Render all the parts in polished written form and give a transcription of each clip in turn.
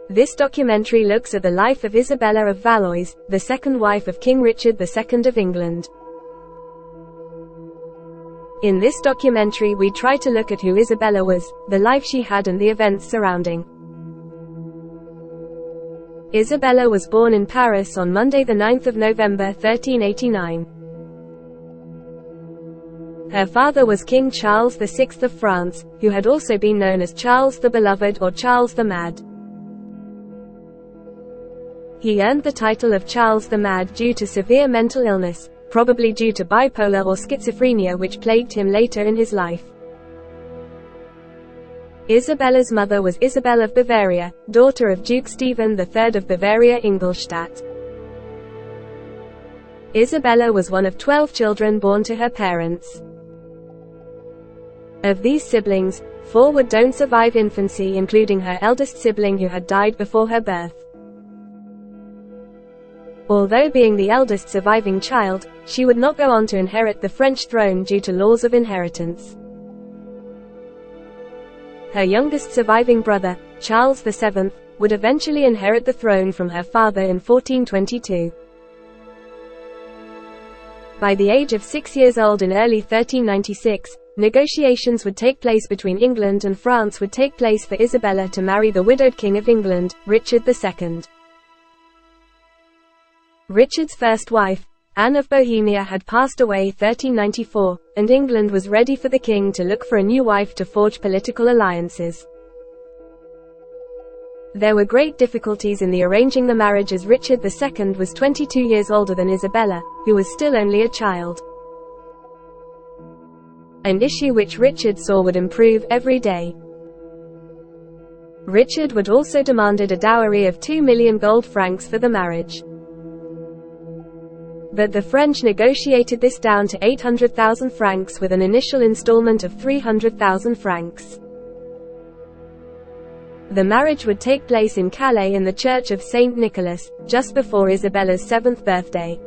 This documentary looks at the life of Isabella of Valois, the second wife of King Richard II of England. In this documentary we try to look at who Isabella was, the life she had and the events surrounding. Isabella was born in Paris on Monday the 9th of November 1389. Her father was King Charles VI of France, who had also been known as Charles the Beloved or Charles the Mad. He earned the title of Charles the Mad due to severe mental illness, probably due to bipolar or schizophrenia which plagued him later in his life. Isabella's mother was Isabelle of Bavaria, daughter of Duke Stephen III of Bavaria-Ingolstadt. Isabella was one of 12 children born to her parents. Of these siblings, 4 don't survive infancy, including her eldest sibling who had died before her birth. Although being the eldest surviving child, she would not go on to inherit the French throne due to laws of inheritance. Her youngest surviving brother, Charles VII, would eventually inherit the throne from her father in 1422. By the age of 6 years old in early 1396, negotiations would take place between England and France would take place for Isabella to marry the widowed King of England, Richard II. Richard's first wife, Anne of Bohemia, had passed away 1394, and England was ready for the king to look for a new wife to forge political alliances. There were great difficulties in the arranging the marriage as Richard II was 22 years older than Isabella, who was still only a child. An issue which Richard saw would improve every day. Richard would also demanded a dowry of 2 million gold francs for the marriage. But the French negotiated this down to 800,000 francs with an initial installment of 300,000 francs. The marriage would take place in Calais in the Church of Saint Nicholas, just before Isabella's 7th birthday.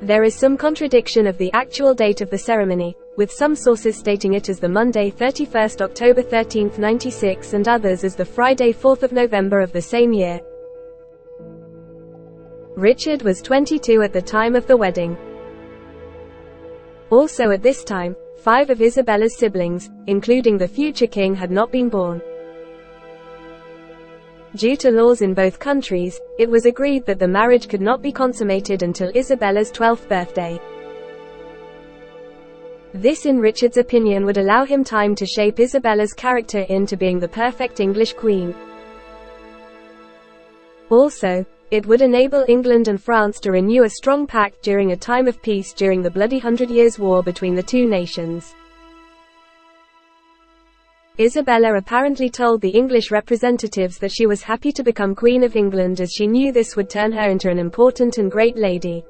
There is some contradiction of the actual date of the ceremony, with some sources stating it as the Monday 31st October 1396 and others as the Friday 4th of November of the same year. Richard was 22 at the time of the wedding. Also at this time, 5 of Isabella's siblings, including the future king, had not been born. Due to laws in both countries, it was agreed that the marriage could not be consummated until Isabella's 12th birthday. This, in Richard's opinion, would allow him time to shape Isabella's character into being the perfect English queen. Also, it would enable England and France to renew a strong pact during a time of peace during the bloody 100 Years' War between the two nations. Isabella apparently told the English representatives that she was happy to become Queen of England as she knew this would turn her into an important and great lady.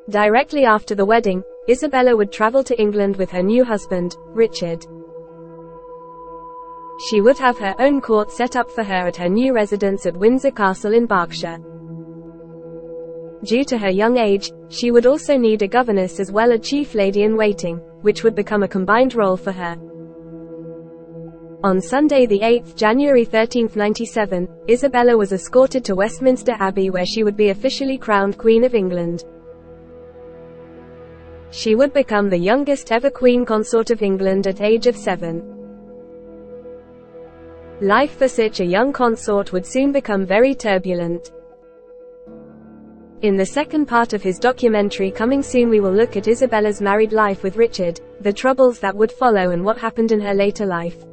Directly after the wedding, Isabella would travel to England with her new husband, Richard. She would have her own court set up for her at her new residence at Windsor Castle in Berkshire. Due to her young age, she would also need a governess as well as chief lady-in-waiting, which would become a combined role for her. On Sunday the 8th January 1397, Isabella was escorted to Westminster Abbey where she would be officially crowned Queen of England. She would become the youngest ever Queen Consort of England at age of 7. Life for such a young consort would soon become very turbulent. In the second part of his documentary coming soon we will look at Isabella's married life with Richard, the troubles that would follow and what happened in her later life.